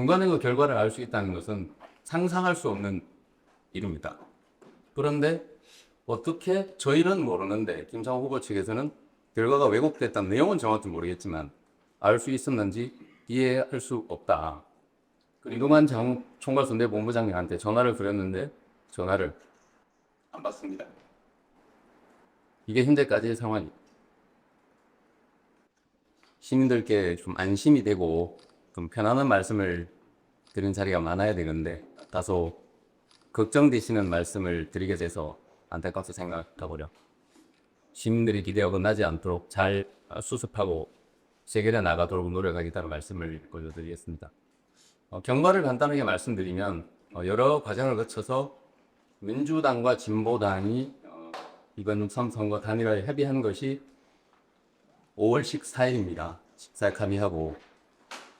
중간에 그 결과를 알 수 있다는 것은 상상할 수 없는 일입니다. 그런데 어떻게 저희는 모르는데 김상호 후보 측에서는 결과가 왜곡됐다는 내용은 정확히 모르겠지만 알 수 있었는지 이해할 수 없다. 이동환 총괄선대본부장님한테 전화를 드렸는데 전화를 안 받습니다. 이게 현재까지의 상황이. 시민들께 좀 안심이 되고 좀 편안한 말씀을 드린 자리가 많아야 되는데 다소 걱정되시는 말씀을 드리게 돼서 안타깝게 생각하고요. 시민들의 기대에 어긋나지 않도록 잘 수습하고 해결해 나가도록 노력하겠다는 말씀을 올려드리겠습니다. 경과를 간단하게 말씀드리면 여러 과정을 거쳐서 민주당과 진보당이 이번 선거 단일화에 협의한 것이 5월 14일입니다. 14일 합의하고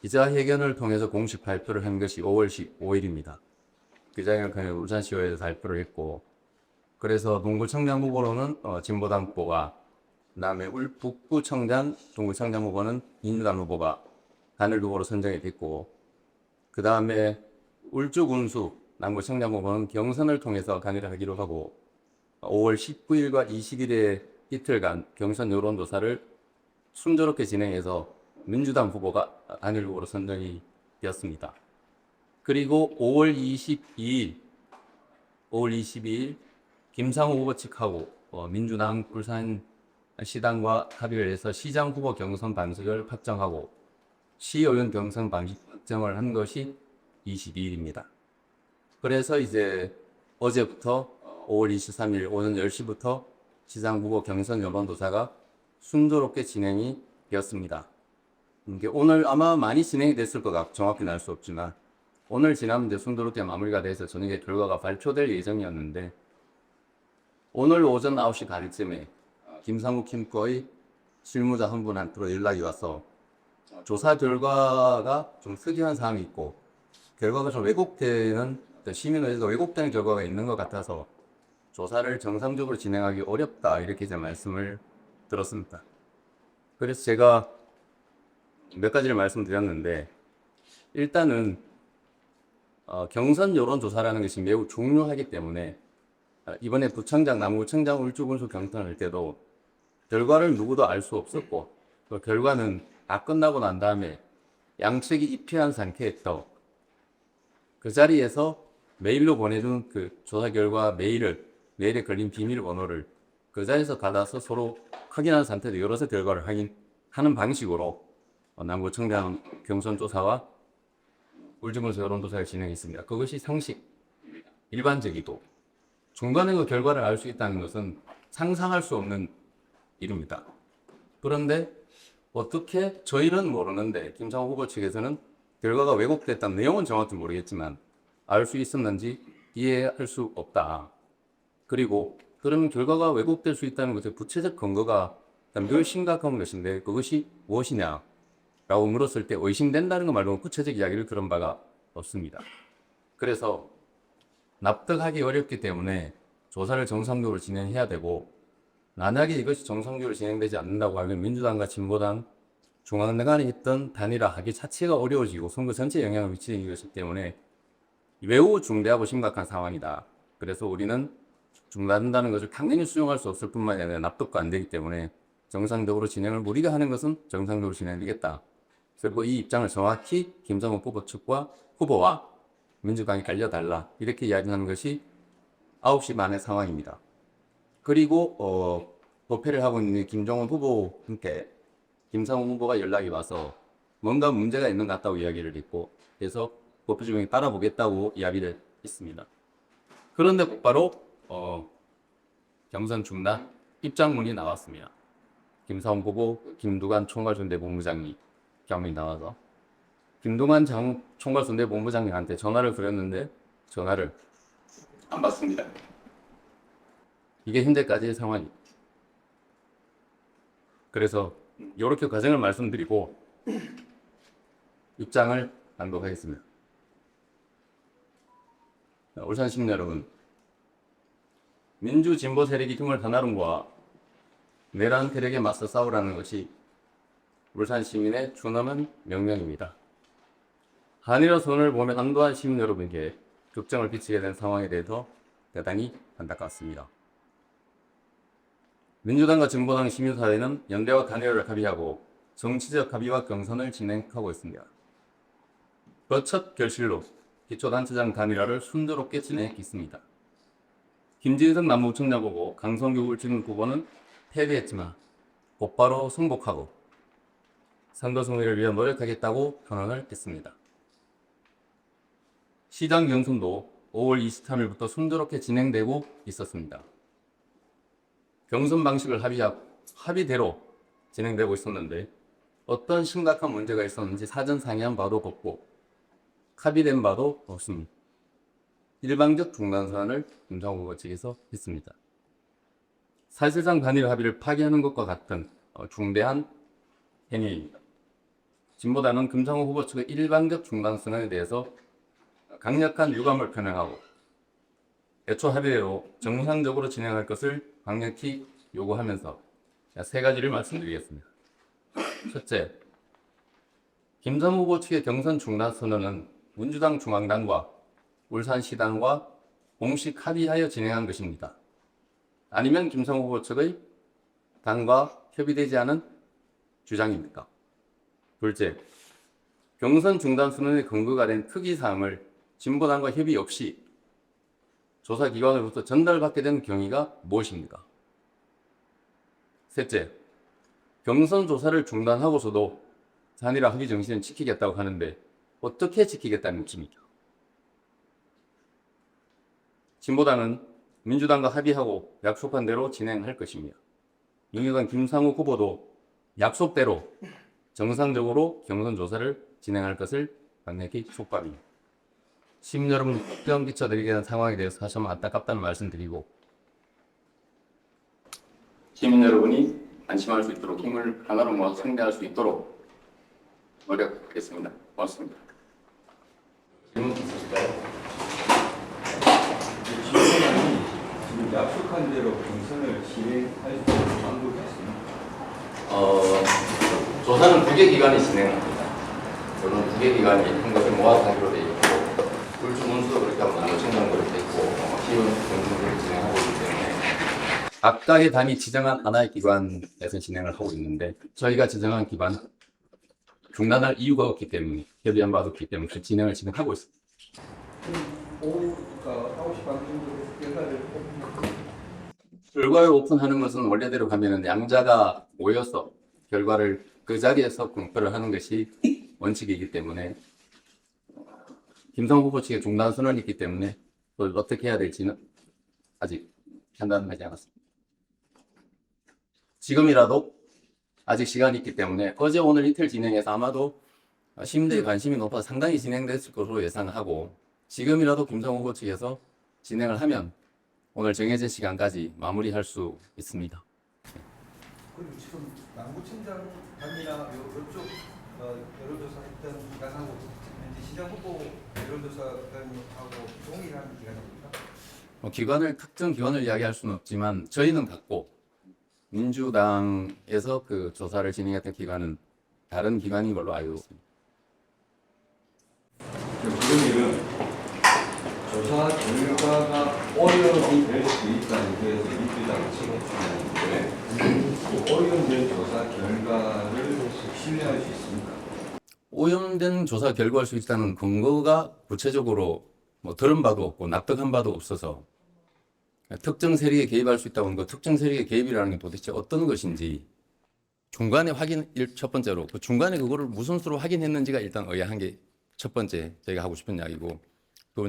기자회견을 통해서 공식 발표를 한 것이 5월 15일입니다. 기자회견을 울산시의회에서 발표를 했고 그래서 동구청장 후보로는 진보당 후보가 그다음에 북구청장, 동구청장 후보는 민주당 후보가 단일 후보로 선정이 됐고 그 다음에 울주군수 남구청장 후보는 경선을 통해서 단일화 하기로 하고 5월 19일과 20일에 이틀간 경선 여론조사를 순조롭게 진행해서 민주당 후보가 단일 후보로 선정이 되었습니다. 그리고 5월 22일 김상호 후보 측하고 민주당 울산시당과 합의를 해서 시장 후보 경선 방식을 확정하고 시의원 경선 방식 확정을 한 것이 22일입니다. 그래서 이제 어제부터 5월 23일 오전 10시부터 시장 후보 경선 여론조사가 순조롭게 진행이 되었습니다. 이게 오늘 아마 많이 진행이 됐을 것 같고 정확히는 알 수 없지만 오늘 지나면 이제 순조롭게 마무리가 돼서 저녁에 결과가 발표될 예정이었는데 오늘 오전 9시 가량쯤에 김상욱 캠프의 실무자 한 분한테로 연락이 와서 조사 결과가 좀 특이한 사항이 있고 결과가 좀 왜곡되는 시민의회에서 왜곡되는 결과가 있는 것 같아서 조사를 정상적으로 진행하기 어렵다 이렇게 이제 말씀을 들었습니다. 그래서 제가 몇 가지를 말씀드렸는데 일단은 경선 여론조사라는 것이 매우 중요하기 때문에 이번에 부청장, 남구청장, 울주군수 경선할 때도 결과를 누구도 알 수 없었고 그 결과는 다 끝나고 난 다음에 양측이 입회한 상태에서 그 자리에서 메일로 보내준 그 조사 결과 메일에 걸린 비밀번호를 그 자리에서 받아서 서로 확인한 상태에서 열어서 결과를 확인하는 방식으로 남구청장 경선조사와 울주군수 여론조사를 진행했습니다. 그것이 상식, 일반적이고 중간에 그 결과를 알 수 있다는 것은 상상할 수 없는 일입니다. 그런데 어떻게 저희는 모르는데 김상호 후보 측에서는 결과가 왜곡됐다는 내용은 정확히 모르겠지만 알 수 있었는지 이해할 수 없다. 그리고 그러면 결과가 왜곡될 수 있다는 것의 구체적 근거가 매우 심각한 것인데 그것이 무엇이냐 라고 물었을 때 의심된다는 것 말고는 구체적 이야기를 들은 바가 없습니다. 그래서 납득하기 어렵기 때문에 조사를 정상적으로 진행해야 되고 만약에 이것이 정상적으로 진행되지 않는다고 하면 민주당과 진보당 중앙 간에 있던 단일화 하기 자체가 어려워지고 선거 전체에 영향을 미치는 것이기 때문에 매우 중대하고 심각한 상황이다. 그래서 우리는 중단한다는 것을 당연히 수용할 수 없을 뿐만 아니라 납득도 안 되기 때문에 정상적으로 진행을 우리가 하는 것은 정상적으로 진행되겠다. 그리고 이 입장을 정확히 김상욱 후보 측과 후보와 민주당이 알려달라 이렇게 이야기하는 것이 9시 반의 상황입니다. 그리고 도패를 하고 있는 김종원 후보한테 김상욱 후보가 연락이 와서 뭔가 문제가 있는 것 같다고 이야기를 했고 그래서 도패 중에 따라보겠다고 이야기를 했습니다. 그런데 곧바로 경선 중단 입장문이 나왔습니다. 김상욱 후보, 김두관 총괄선대본부장이 경이 나와서 김동환 총괄선대본부장님한테 전화를 드렸는데 전화를 안 받습니다. 이게 현재까지의 상황이. 그래서 이렇게 과정을 말씀드리고 입장을 단독하겠습니다. 울산 시민 여러분, 민주 진보 세력이 힘을 하나로 모아 내란 세력에 맞서 싸우라는 것이 울산 시민의 준엄한 명령입니다. 한일의 선을 보면 안도한 시민 여러분에게 걱정을 끼치게 된 상황에 대해서 대단히 안타깝습니다. 민주당과 진보당 시민사회는 연대와 단일화를 합의하고 정치적 합의와 경선을 진행하고 있습니다. 그 첫 결실로 기초단체장 단일화를 순조롭게 진행했습니다. 김진석 남부청장 후보, 강성규 울진 후보는 패배했지만 곧바로 승복하고 선거 승리를 위해 노력하겠다고 선언을 했습니다. 시장 경선도 5월 23일부터 순조롭게 진행되고 있었습니다. 경선 방식을 합의대로 진행되고 있었는데 어떤 심각한 문제가 있었는지 사전 상의한 바도 없고 합의된 바도 없습니다. 일방적 중단 선언을 김상호 후보 측에서 했습니다. 사실상 단일 합의를 파기하는 것과 같은 중대한 행위입니다. 진보당은 김상호 후보 측의 일방적 중단 선언에 대해서 강력한 유감을 표명하고 애초 합의대로 정상적으로 진행할 것을 강력히 요구하면서 세 가지를 말씀드리겠습니다. 첫째, 김상호 후보 측의 경선 중단 선언은 민주당 중앙당과 울산시당과 공식 합의하여 진행한 것입니다. 아니면 김상호 후보 측의 당과 협의되지 않은 주장입니까? 둘째, 경선 중단 선언의 근거가 된 특이사항을 진보당과 협의 없이 조사기관으로부터 전달받게 된 경위가 무엇입니까? 셋째, 경선 조사를 중단하고서도 단일화 합의 정신을 지키겠다고 하는데 어떻게 지키겠다는 것입니까? 진보당은 민주당과 합의하고 약속한 대로 진행할 것입니다. 민주당 김상우 후보도 약속대로 정상적으로 경선 조사를 진행할 것을 강력히 촉구합니다. 시민 여러분 걱정 끼쳐드리게 된 상황에 대해서 다시 한번 안타깝다는 말씀드리고 시민 여러분이 안심할 수 있도록 힘을 하나로 모아 상대할 수 있도록 노력하겠습니다. 고맙습니다. 질문 있으실까요? 지금 약속한 대로 경선을 진행할 수 있는 방법이 있습니다. 조사는 2개 기관이 진행합니다. 저는 2개 기관이 한 것을 모아하기로 되어 있고 불주 문수도 그렇게 하고 남부청장 그렇게 있고 기원 경선을 진행하고 있기 때문에 각각의 당이 지정한 하나의 기관에서 진행을 하고 있는데 저희가 지정한 기관 중단할 이유가 없기 때문에 협의한 바도 없기 때문에 진행을 지금 하고 있습니다. 오후가 9시 반 정도로 결과를 결과를 오픈하는 것은 원래대로 가면은 양자가 모여서 결과를 그 자리에서 공표를 하는 것이 원칙이기 때문에 김성 후보 측의 중단 선언이 있기 때문에 그걸 어떻게 해야 될지는 아직 판단하지 않았습니다. 지금이라도 아직 시간이 있기 때문에 어제 오늘 이틀 진행해서 아마도 시민들의 관심이 높아서 상당히 진행됐을 것으로 예상하고 지금이라도 김성 후보 측에서 진행을 하면 오늘 정해진 시간까지 마무리할 수 있습니다. 그리고 지금 남부청장 단이나 이쪽 여론조사 했던 기관하고 현재 시장 후보 여론조사 기관하고 동일한 기관입니까? 기관을 특정 기관을 이야기할 수는 없지만 저희는 같고 민주당에서 그 조사를 진행했던 기관은 다른 기관인 걸로 알고 있습니다. 그러면 조사 결과가 오염이 될 수 있다는 데서 민주당 측에 오염된 조사 결과를 신뢰할 수 있습니까? 오염된 조사 결과일 수 있다는 근거가 구체적으로 들은 바도 없고 납득한 바도 없어서 특정 세력에 개입할 수 있다고 하는 거 특정 세력의 개입이라는 게 도대체 어떤 것인지 중간에 첫 번째로 그 중간에 그거를 무슨 수로 확인했는지가 일단 의아한 게 첫 번째 저희가 하고 싶은 이야기고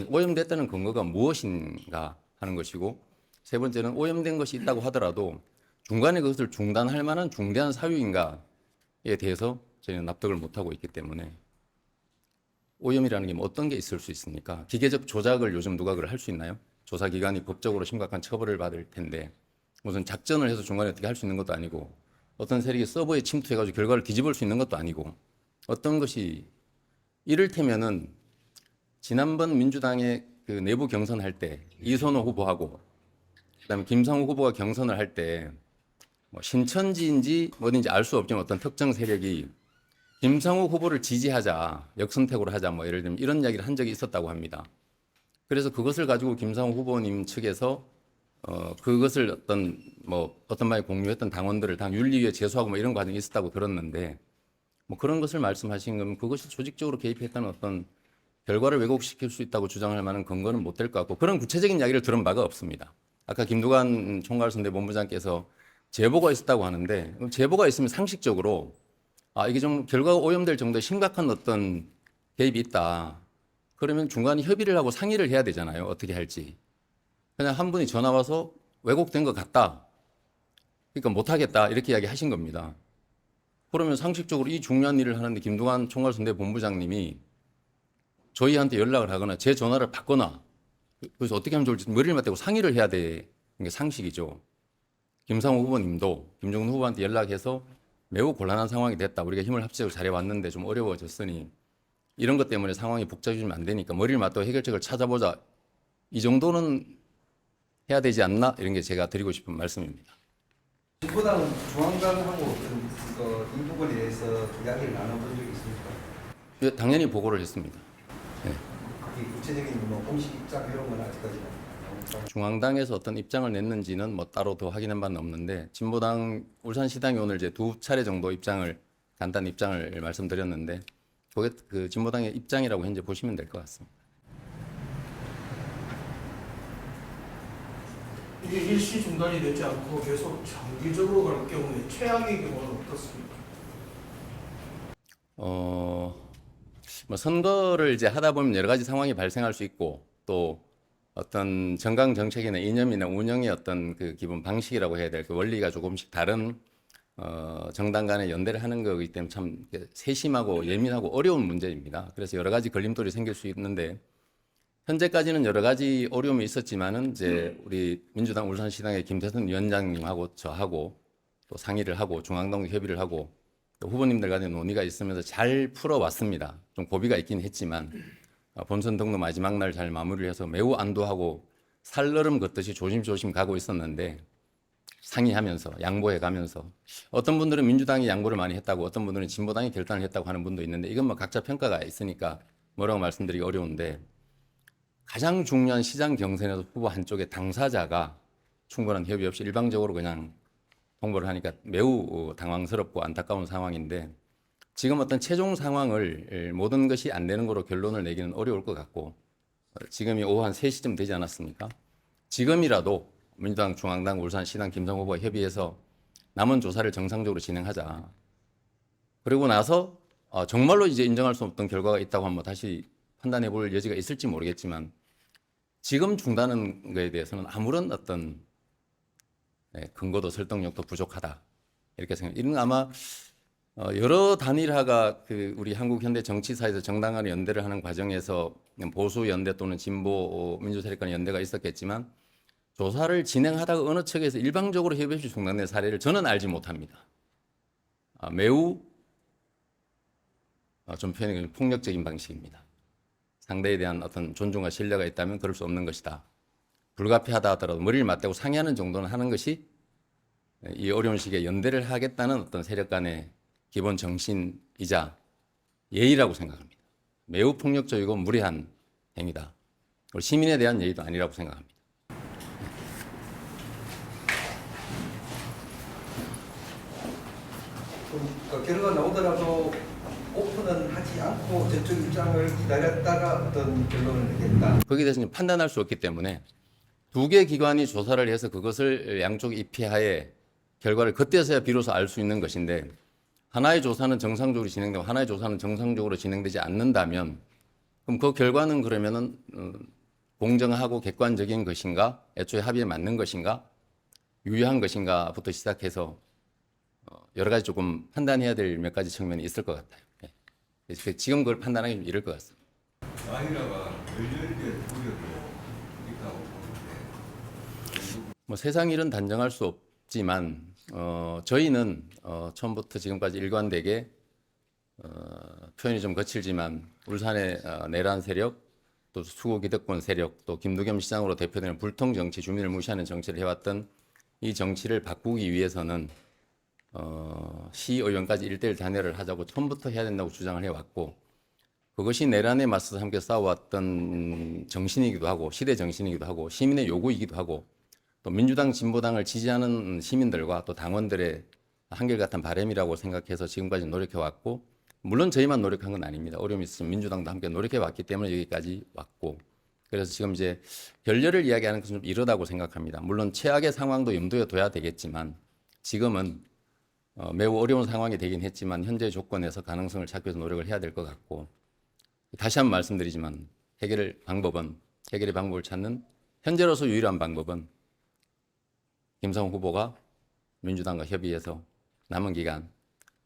오염됐다는 근거가 무엇인가 하는 것이고 세 번째는 오염된 것이 있다고 하더라도 중간에 그것을 중단할 만한 중대한 사유인가에 대해서 저희는 납득을 못하고 있기 때문에 오염이라는 게 어떤 게 있을 수 있습니까? 기계적 조작을 요즘 누가 그걸 할 수 있나요? 조사기관이 법적으로 심각한 처벌을 받을 텐데 무슨 작전을 해서 중간에 어떻게 할 수 있는 것도 아니고 어떤 세력이 서버에 침투해가지고 결과를 뒤집을 수 있는 것도 아니고 어떤 것이 이를테면은 지난번 민주당의 그 내부 경선할 때 이선호 후보하고 그다음에 김상우 후보가 경선을 할 때 신천지인지 뭐든지 알 수 없지만 어떤 특정 세력이 김상욱 후보를 지지하자, 역선택으로 하자, 뭐 예를 들면 이런 이야기를 한 적이 있었다고 합니다. 그래서 그것을 가지고 김상욱 후보님 측에서 그것을 어떤 말에 공유했던 당원들을 당 윤리위에 제소하고 뭐 이런 과정이 있었다고 들었는데, 뭐 그런 것을 말씀하신 건 그것이 조직적으로 개입했다는 어떤 결과를 왜곡시킬 수 있다고 주장할 만한 근거는 못 될 것 같고, 그런 구체적인 이야기를 들은 바가 없습니다. 아까 김두관 총괄선대 본부장께서 제보가 있었다고 하는데, 제보가 있으면 상식적으로 이게 좀 결과가 오염될 정도의 심각한 어떤 개입이 있다. 그러면 중간에 협의를 하고 상의를 해야 되잖아요. 어떻게 할지. 그냥 한 분이 전화 와서 왜곡된 것 같다. 그러니까 못하겠다. 이렇게 이야기하신 겁니다. 그러면 상식적으로 이 중요한 일을 하는데 김두관 총괄선대 본부장님이 저희한테 연락을 하거나 제 전화를 받거나, 그래서 어떻게 하면 좋을지 머리를 맞대고 상의를 해야 되는 게 상식이죠. 김상우 후보님도 김종인 후보한테 연락해서 매우 곤란한 상황이 됐다. 우리가 힘을 합쳐서 잘해왔는데 좀 어려워졌으니 이런 것 때문에 상황이 복잡해지면 안 되니까 머리를 맞대고 해결책을 찾아보자. 이 정도는 해야 되지 않나? 이런 게 제가 드리고 싶은 말씀입니다. 진보당은 중앙당하고 어떤 이 부분에 대해서 이야기를 나눠본 적이 있습니까? 예, 당연히 보고를 했습니다. 그게 구체적인 뭐 공식 입장 이런 건 아직까지는 중앙당에서 어떤 입장을 냈는지는 뭐 따로 더 확인한 바는 없는데, 진보당 울산시당이 오늘 이제 2차례 정도 간단 입장을 말씀드렸는데, 그게 그 진보당의 입장이라고 현재 보시면 될 것 같습니다. 이게 일시 중단이 되지 않고 계속 장기적으로 갈 경우에 최악의 경우는 어떻습니까? 뭐 선거를 이제 하다 보면 여러 가지 상황이 발생할 수 있고, 또 어떤 정강 정책이나 이념이나 운영의 어떤 그 기본 방식이라고 해야 될 그 원리가 조금씩 다른 정당 간의 연대를 하는 거기 때문에 참 세심하고 예민하고 어려운 문제입니다. 그래서 여러 가지 걸림돌이 생길 수 있는데, 현재까지는 여러 가지 어려움이 있었지만은 이제 우리 민주당 울산시당의 김태선 위원장님하고 저하고 또 상의를 하고 중앙당 협의를 하고 또 후보님들 간의 논의가 있으면서 잘 풀어왔습니다. 좀 고비가 있긴 했지만 본선 등록 마지막 날 잘 마무리를 해서 매우 안도하고 살얼음 걷듯이 조심조심 가고 있었는데, 상의하면서 양보해 가면서 어떤 분들은 민주당이 양보를 많이 했다고, 어떤 분들은 진보당이 결단을 했다고 하는 분도 있는데, 이건 뭐 각자 평가가 있으니까 뭐라고 말씀드리기 어려운데, 가장 중요한 시장 경선에서 후보 한쪽의 당사자가 충분한 협의 없이 일방적으로 그냥 홍보를 하니까 매우 당황스럽고 안타까운 상황인데, 지금 어떤 최종 상황을 모든 것이 안 되는 거로 결론을 내기는 어려울 것 같고, 지금이 오후 한 3시쯤 되지 않았습니까? 지금이라도 민주당, 중앙당, 울산시당, 김상우 후보가 협의해서 남은 조사를 정상적으로 진행하자. 그리고 나서 정말로 이제 인정할 수 없던 결과가 있다고 하면 다시 판단해 볼 여지가 있을지 모르겠지만, 지금 중단하는 것에 대해서는 아무런 어떤 근거도 설득력도 부족하다. 이렇게 생각합니다. 이는 아마 여러 단일화가 우리 한국 현대 정치사에서 정당 간의 연대를 하는 과정에서 보수 연대 또는 진보 민주 세력 간의 연대가 있었겠지만, 조사를 진행하다가 어느 측에서 일방적으로 협의 없이 중단된 사례를 저는 알지 못합니다. 매우 좀 표현이 폭력적인 방식입니다. 상대에 대한 어떤 존중과 신뢰가 있다면 그럴 수 없는 것이다. 불가피하다 하더라도 머리를 맞대고 상의하는 정도는 하는 것이 이 어려운 시기에 연대를 하겠다는 어떤 세력 간의 기본 정신이자 예의라고 생각합니다. 매우 폭력적이고 무례한 행위다. 그리고 시민에 대한 예의도 아니라고 생각합니다. 그럼 결과가 나오더라도 오픈은 하지 않고 저쪽 입장을 기다렸다가 어떤 결론을 내겠다. 거기에 대해서 판단할 수 없기 때문에 두 개 기관이 조사를 해서 그것을 양쪽 입회하에 결과를 그때서야 비로소 알 수 있는 것인데, 하나의 조사는 정상적으로 진행되고 하나의 조사는 정상적으로 진행되지 않는다면, 그럼 그 결과는 그러면은 공정하고 객관적인 것인가, 애초에 합의에 맞는 것인가, 유효한 것인가부터 시작해서 여러 가지 조금 판단해야 될 몇 가지 측면이 있을 것 같아요. 그래서 지금 그걸 판단하기 좀 이를 것 같습니다. 아니라가 열려있는 우려도 있다고 보는데 뭐 세상 일은 단정할 수 없지만 저희는 처음부터 지금까지 일관되게 표현이 좀 거칠지만 울산의 내란 세력, 또 수구 기득권 세력, 또 김두겸 시장으로 대표되는 불통 정치, 주민을 무시하는 정치를 해왔던 이 정치를 바꾸기 위해서는 시의원까지 1대1 단일을 하자고 처음부터 해야 된다고 주장을 해왔고 그것이 내란에 맞서서 함께 싸워왔던 정신이기도 하고 시대 정신이기도 하고 시민의 요구이기도 하고 또 민주당 진보당을 지지하는 시민들과 또 당원들의 한결같은 바람이라고 생각해서 지금까지 노력해왔고 물론 저희만 노력한 건 아닙니다. 어려움이 있으면 민주당도 함께 노력해왔기 때문에 여기까지 왔고 그래서 지금 이제 결렬을 이야기하는 것은 좀 이르다고 생각합니다. 물론 최악의 상황도 염두에 둬야 되겠지만 지금은 매우 어려운 상황이 되긴 했지만 현재 조건에서 가능성을 찾기 위해서 노력을 해야 될 것 같고 다시 한번 말씀드리지만 해결의 방법을 찾는 현재로서 유일한 방법은 김성호 후보가 민주당과 협의해서 남은 기간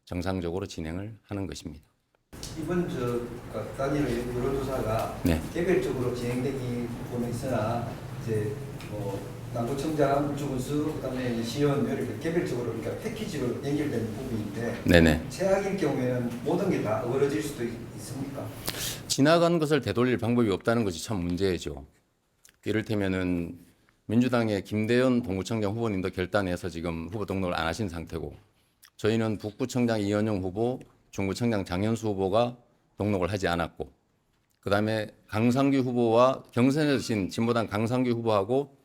정상적으로 진행을 하는 것입니다. 이번 단일 여론조사가 네. 개별적으로 진행되기 부분에 있으나 이제 남부청장, 울주군수, 그다음에 시의원 이렇게 개별적으로 그러니까 패키지로 연결된 부분인데 네네. 최악일 경우에는 모든 게 다 어그러질 수도 있습니까? 지나간 것을 되돌릴 방법이 없다는 것이 참 문제죠. 이를테면은 민주당의 김대현 동구청장 후보님도 결단해서 지금 후보 등록을 안 하신 상태고 저희는 북구청장 이현영 후보, 중구청장 장현수 후보가 등록을 하지 않았고 그다음에 강상규 후보와 경선에서 진 진보당 강상규 후보하고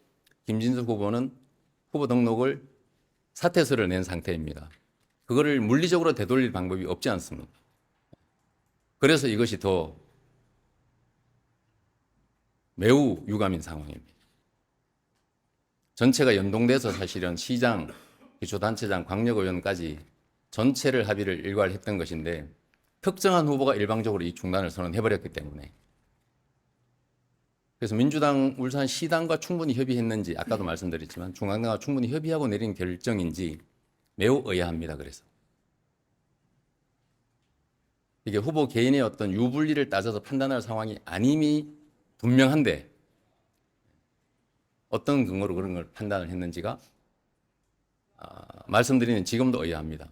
김진수 후보는 후보 등록을 사퇴서를 낸 상태입니다. 그거를 물리적으로 되돌릴 방법이 없지 않습니다. 그래서 이것이 더 매우 유감인 상황입니다. 전체가 연동돼서 사실은 시장, 기초단체장, 광역의원까지 전체를 합의를 일괄 했던 것인데 특정한 후보가 일방적으로 이 중단을 선언해버렸기 때문에 그래서 민주당 울산시당과 충분히 협의했는지 아까도 말씀드렸지만 중앙당과 충분히 협의하고 내린 결정인지 매우 의아합니다. 그래서 이게 후보 개인의 어떤 유불리를 따져서 판단할 상황이 아님이 분명한데 어떤 근거로 그런 걸 판단을 했는지가 말씀드리는 지금도 의아합니다.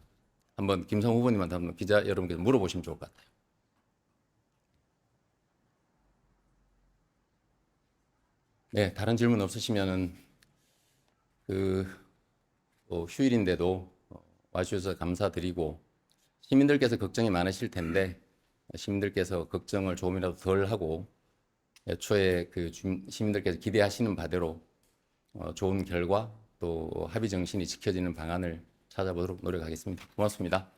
한번 김성호 후보님한테 한번 기자 여러분께서 물어보시면 좋을 것 같아요. 네, 다른 질문 없으시면은 휴일인데도 와주셔서 감사드리고 시민들께서 걱정이 많으실 텐데 시민들께서 걱정을 조금이라도 덜 하고 애초에 시민들께서 기대하시는 바대로 좋은 결과 또 합의 정신이 지켜지는 방안을 찾아보도록 노력하겠습니다. 고맙습니다.